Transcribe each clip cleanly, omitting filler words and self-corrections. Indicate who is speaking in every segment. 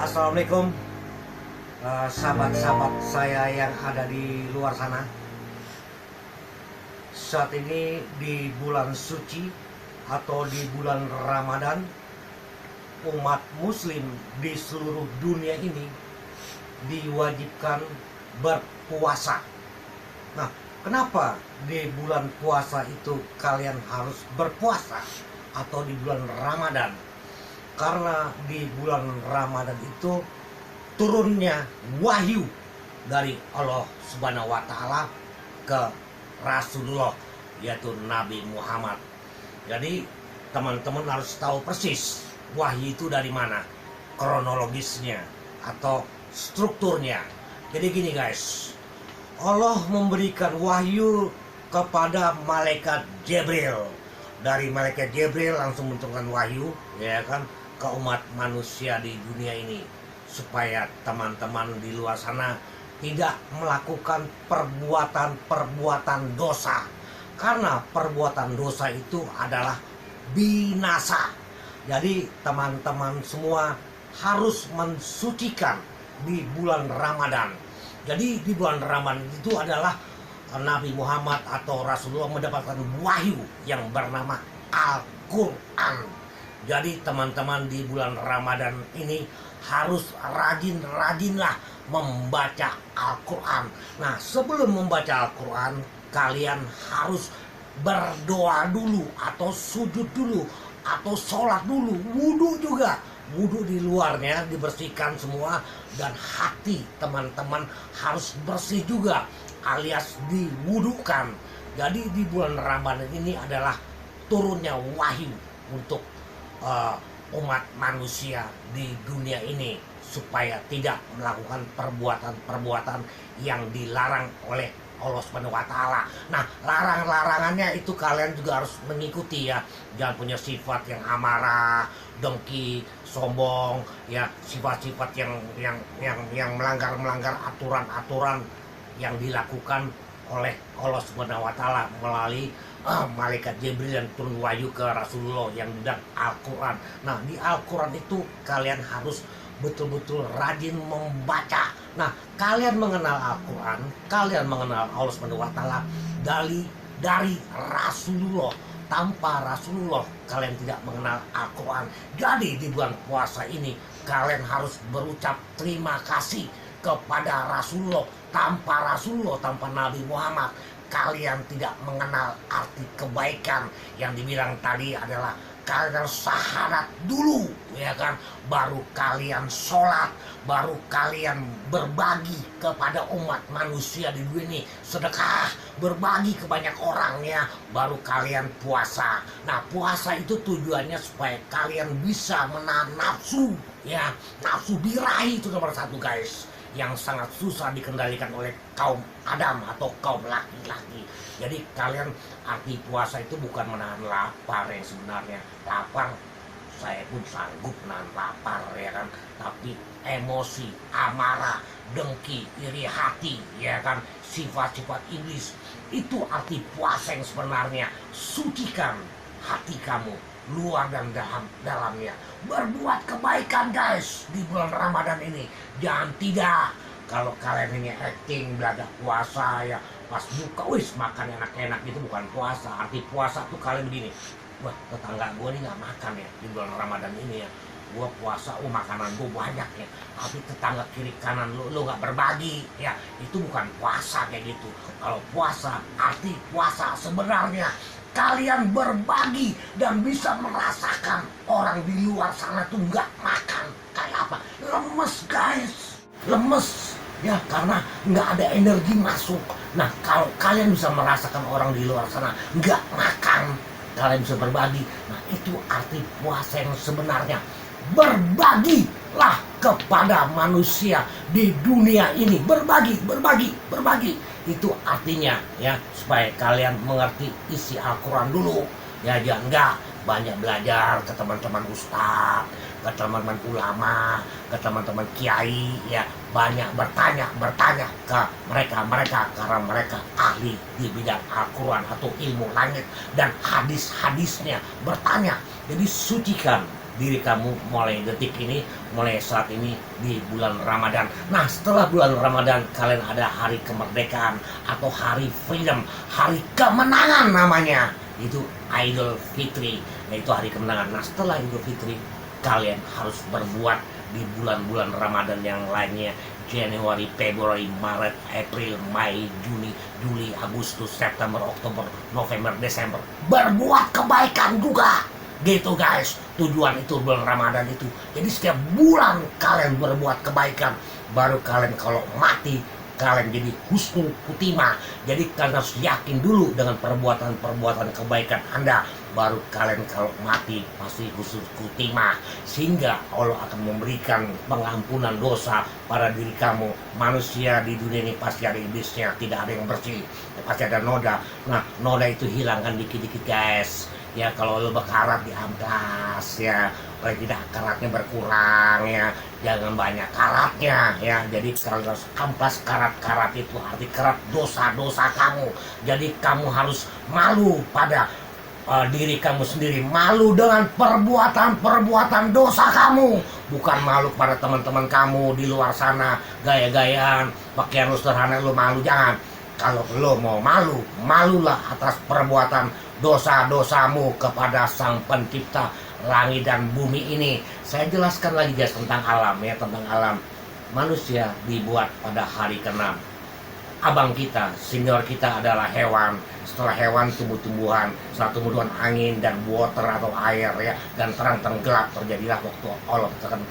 Speaker 1: Assalamualaikum sahabat-sahabat saya yang ada di luar sana. Saat ini di bulan suci atau di bulan Ramadan, umat muslim di seluruh dunia ini diwajibkan berpuasa. Nah, kenapa di bulan puasa itu kalian harus berpuasa atau di bulan Ramadan? Karena di bulan Ramadan itu turunnya wahyu dari Allah Subhanahu wa Ta'ala ke Rasulullah, yaitu Nabi Muhammad. Jadi teman-teman harus tahu persis wahyu itu dari mana, kronologisnya atau strukturnya. Jadi gini guys, Allah memberikan wahyu kepada malaikat Jibril. Dari malaikat Jibril langsung menurunkan wahyu, ya kan, ke umat manusia di dunia ini, supaya teman-teman di luar sana tidak melakukan perbuatan-perbuatan dosa, karena perbuatan dosa itu adalah binasa. Jadi teman-teman semua harus mensucikan di bulan Ramadan. Jadi di bulan Ramadan itu adalah Nabi Muhammad atau Rasulullah mendapatkan wahyu yang bernama Al-Quran. Jadi teman-teman di bulan Ramadan ini harus rajin-rajinlah membaca Al-Quran. Nah, sebelum membaca Al-Quran, kalian harus berdoa dulu atau sujud dulu atau sholat dulu, wudhu juga. Wudhu di luarnya dibersihkan semua, dan hati teman-teman harus bersih juga, alias diwudukan. Jadi di bulan Ramadan ini adalah turunnya wahyu untuk umat manusia di dunia ini, supaya tidak melakukan perbuatan-perbuatan yang dilarang oleh Allah Subhanahu wa Ta'ala. Nah, larangannya itu kalian juga harus mengikuti ya. Jangan punya sifat yang amarah, dengki, sombong, ya, sifat-sifat yang melanggar aturan-aturan yang dilakukan oleh Allah Subhanahu wa Ta'ala melalui malaikat Jibril yang turun wahyu ke Rasulullah yang dan Al-Quran. Nah, di Al-Quran itu kalian harus betul-betul rajin membaca. Nah, kalian mengenal Al-Quran, kalian mengenal Allah Subhanahu wa Ta'ala dari Rasulullah. Tanpa Rasulullah kalian tidak mengenal Al-Quran. Jadi di bulan puasa ini kalian harus berucap terima kasih kepada Rasulullah. Tanpa Rasulullah, tanpa Nabi Muhammad, kalian tidak mengenal arti kebaikan. Yang dibilang tadi adalah kalian syahadat dulu, ya kan, baru kalian sholat, baru kalian berbagi kepada umat manusia di dunia ini, sedekah, berbagi ke banyak orang, ya, baru kalian puasa. Nah, puasa itu tujuannya supaya kalian bisa menahan nafsu, ya, nafsu birahi itu nomor satu guys, yang sangat susah dikendalikan oleh kaum Adam atau kaum laki-laki. Jadi kalian, arti puasa itu bukan menahan lapar yang sebenarnya. Lapar, saya pun sanggup menahan lapar, ya kan. Tapi emosi, amarah, dengki, iri hati, ya kan, sifat-sifat iblis, itu arti puasa yang sebenarnya. Sucikan hati kamu, luar dan dalamnya. Berbuat kebaikan guys di bulan Ramadan ini. Jangan tidak. Kalau kalian ini acting belaga puasa, ya, pas buka wis makan enak-enak, itu bukan puasa. Arti puasa tuh kalian begini, wah, tetangga gue nih gak makan ya di bulan Ramadan ini, ya, gue puasa, makanan gue banyak ya, tapi tetangga kiri kanan lo gak berbagi, ya, itu bukan puasa kayak gitu. Kalau puasa, arti puasa sebenarnya kalian berbagi dan bisa merasakan orang di luar sana tuh nggak makan. Kayak apa? Lemes guys, lemes, ya, karena nggak ada energi masuk. Nah, kalau kalian bisa merasakan orang di luar sana nggak makan, kalian bisa berbagi. Nah, itu arti puasa yang sebenarnya. Berbagilah kepada manusia di dunia ini. Berbagi, berbagi, berbagi. Itu artinya ya, supaya kalian mengerti isi Al-Quran dulu. Ya, jangan enggak banyak belajar ke teman-teman ustadz, ke teman-teman ulama, ke teman-teman kiai, ya banyak bertanya ke mereka karena mereka ahli di bidang Al-Quran atau ilmu langit dan hadis-hadisnya. Bertanya, jadi sucikan diri kamu mulai detik ini, mulai saat ini di bulan Ramadan. Nah, setelah bulan Ramadan kalian ada hari kemerdekaan atau hari freedom, hari kemenangan namanya. Itu Idul Fitri, yaitu hari kemenangan. Nah, setelah Idul Fitri kalian harus berbuat di bulan-bulan Ramadan yang lainnya. Januari, Februari, Maret, April, Mei, Juni, Juli, Agustus, September, Oktober, November, Desember. Berbuat kebaikan juga. Gitu guys, tujuan itu bulan Ramadan itu. Jadi setiap bulan kalian berbuat kebaikan, baru kalian kalau mati kalian jadi husnul kutimah. Jadi kalian harus yakin dulu dengan perbuatan-perbuatan kebaikan Anda, baru kalian kalau mati pasti husnul kutimah, sehingga Allah akan memberikan pengampunan dosa pada diri kamu. Manusia di dunia ini pasti ada iblisnya, tidak ada yang bersih, pasti ada noda. Nah, noda itu hilangkan dikit-dikit guys. Ya, kalau lo berkarat diamplas ya, paling tidak karatnya berkurang ya, jangan banyak karatnya ya. Jadi kalau harus amplas karat-karat itu arti karat dosa-dosa kamu. Jadi kamu harus malu pada diri kamu sendiri, malu dengan perbuatan-perbuatan dosa kamu, bukan malu kepada teman-teman kamu di luar sana gaya-gayaan pakaian lo sederhana lo malu. Jangan. Kalau lo mau malu, malulah atas perbuatan dosa-dosamu kepada Sang Pencipta langit dan bumi ini. Saya jelaskan lagi guys tentang alam ya, tentang alam. Manusia dibuat pada hari ke-6. Abang kita, senior kita adalah hewan. Setelah hewan, tumbuh-tumbuhan. Setelah tumbuhan, angin dan water atau air ya, dan terang gelap terjadilah waktu Allah menciptakan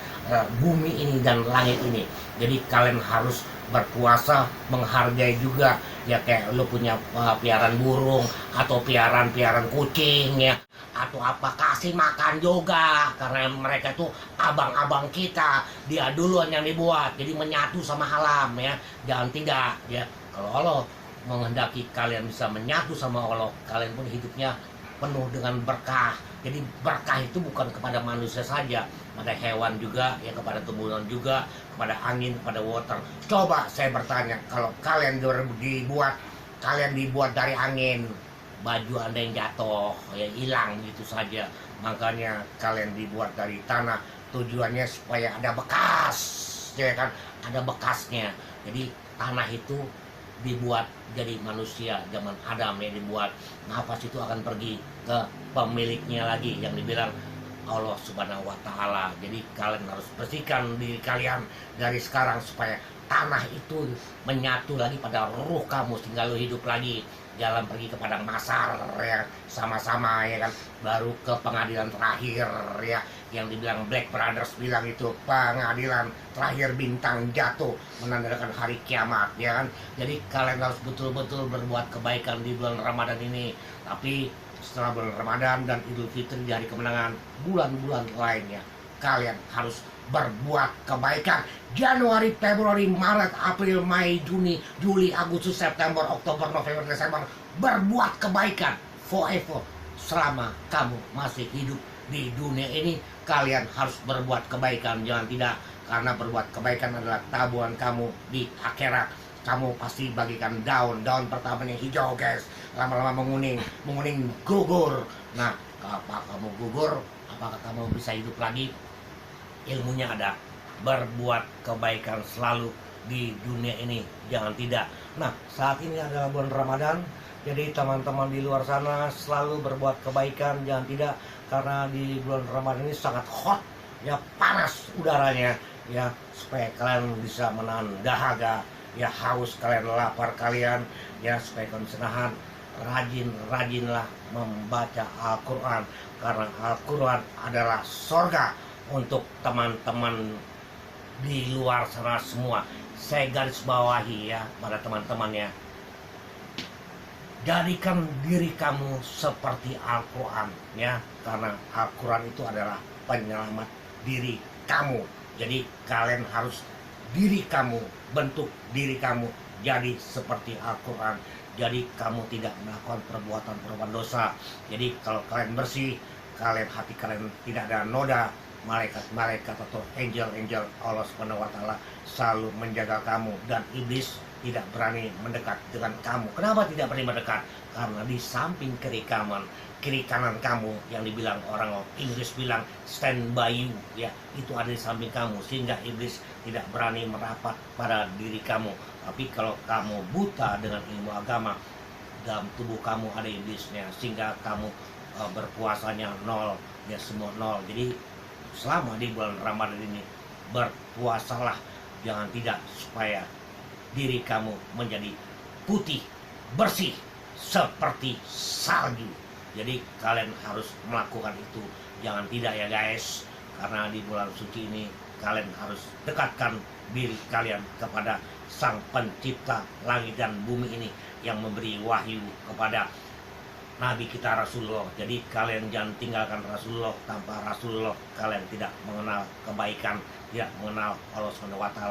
Speaker 1: bumi ini dan langit ini. Jadi kalian harus berpuasa, menghargai juga ya, kayak lu punya piaraan burung atau piaraan kucing ya, atau apa, kasih makan juga, karena mereka tuh abang-abang kita, dia duluan yang dibuat, jadi menyatu sama alam ya. Jangan tidak ya, kalau Allah menghendaki kalian bisa menyatu sama Allah, kalian pun hidupnya penuh dengan berkah. Jadi berkah itu bukan kepada manusia saja, pada hewan juga ya, kepada tumbuhan juga, kepada angin, kepada water. Coba saya bertanya, kalau kalian dibuat dari angin, baju Anda yang jatuh ya hilang gitu saja. Makanya kalian dibuat dari tanah, tujuannya supaya ada bekas ya kan, ada bekasnya. Jadi tanah itu dibuat jadi manusia zaman Adam ya, dibuat. Nafas itu akan pergi ke pemiliknya lagi yang dibilang Allah Subhanahu wa Ta'ala. Jadi kalian harus bersihkan diri kalian dari sekarang supaya tanah itu menyatu lagi pada ruh kamu sehingga lo hidup lagi. Jalan pergi ke padang mahsyar ya, sama-sama ya kan, baru ke pengadilan terakhir ya, yang dibilang Black Brothers bilang itu pengadilan terakhir, bintang jatuh menandakan hari kiamat ya kan. Jadi kalian harus betul-betul berbuat kebaikan di bulan Ramadan ini. Tapi setelah bulan Ramadan dan Idul Fitri di hari kemenangan, bulan-bulan lainnya kalian harus berbuat kebaikan. Januari, Februari, Maret, April, Mei, Juni, Juli, Agustus, September, Oktober, November, Desember. Berbuat kebaikan forever. Selama kamu masih hidup di dunia ini, kalian harus berbuat kebaikan. Jangan tidak, karena berbuat kebaikan adalah tabungan kamu di akhirat. Kamu pasti bagikan daun pertamanya hijau guys, lama-lama menguning gugur. Nah, apa kamu gugur, apakah kamu bisa hidup lagi? Ilmunya ada. Berbuat kebaikan selalu di dunia ini, jangan tidak. Nah, saat ini adalah bulan Ramadan, jadi teman-teman di luar sana selalu berbuat kebaikan, jangan tidak, karena di bulan Ramadan ini sangat hot ya, panas udaranya ya, supaya kalian bisa menahan dahaga ya, haus kalian, lapar kalian ya, supaya kalian bisa nahan. Rajinlah membaca Al-Quran, karena Al-Quran adalah sorga untuk teman-teman di luar sana semua. Saya garis bawahi ya pada teman-teman ya, jadikan diri kamu seperti Al-Quran, ya, karena Al-Quran itu adalah penyelamat diri kamu. Jadi kalian harus diri kamu, bentuk diri kamu jadi seperti Al-Quran. Jadi kamu tidak melakukan perbuatan dosa. Jadi kalau kalian bersih, kalian hati kalian tidak ada noda, malaikat-malaikat atau angel-angel Allah SWT selalu menjaga kamu, dan iblis tidak berani mendekat dengan kamu. Kenapa tidak berani mendekat? Karena di samping kiri kanan kamu, yang dibilang orang Inggris bilang stand by you, ya, itu ada di samping kamu, sehingga iblis tidak berani merapat pada diri kamu. Tapi kalau kamu buta dengan ilmu agama, dalam tubuh kamu ada iblisnya, sehingga kamu berpuasanya nol, ya, semua nol. Jadi selama di bulan Ramadan ini berpuasalah, jangan tidak, supaya diri kamu menjadi putih, bersih, seperti salju. Jadi kalian harus melakukan itu, jangan tidak ya guys. Karena di bulan suci ini kalian harus dekatkan diri kalian kepada Sang Pencipta langit dan bumi ini, yang memberi wahyu kepada Nabi kita Rasulullah. Jadi kalian jangan tinggalkan Rasulullah. Tanpa Rasulullah kalian tidak mengenal kebaikan, tidak mengenal Allah SWT.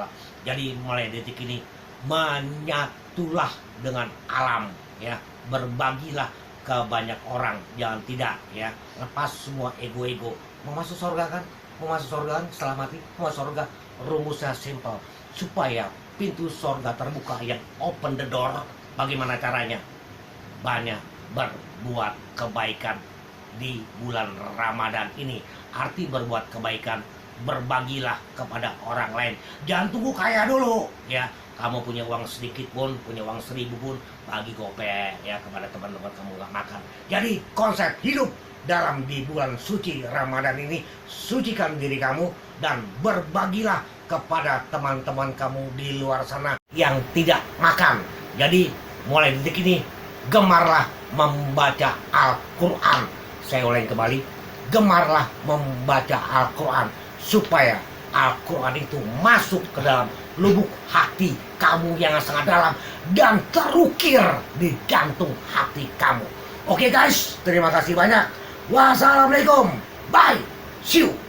Speaker 1: Jadi mulai detik ini menyatulah dengan alam, ya, berbagilah ke banyak orang, jangan tidak, ya, lepas semua ego-ego. Mau masuk surga kan? Mau masuk surga kan? Setelah mati mau masuk surga, rumusnya simple, supaya pintu surga terbuka, yang open the door. Bagaimana caranya? Banyak berbuat kebaikan di bulan Ramadan ini. Arti berbuat kebaikan, berbagilah kepada orang lain. Jangan tunggu kaya dulu, ya. Kamu punya uang sedikit pun, punya uang 1000 pun, bagi gopek, ya, kepada teman-teman kamu gak makan. Jadi konsep hidup dalam di bulan suci Ramadan ini, sucikan diri kamu dan berbagilah kepada teman-teman kamu di luar sana yang tidak makan. Jadi mulai detik ini gemarlah membaca Al-Quran. Saya ulangi kembali, gemarlah membaca Al-Quran, supaya Al-Quran itu masuk ke dalam lubuk hati kamu yang sangat dalam dan terukir di jantung hati kamu. Oke guys, terima kasih banyak. Wassalamualaikum. Bye. See you.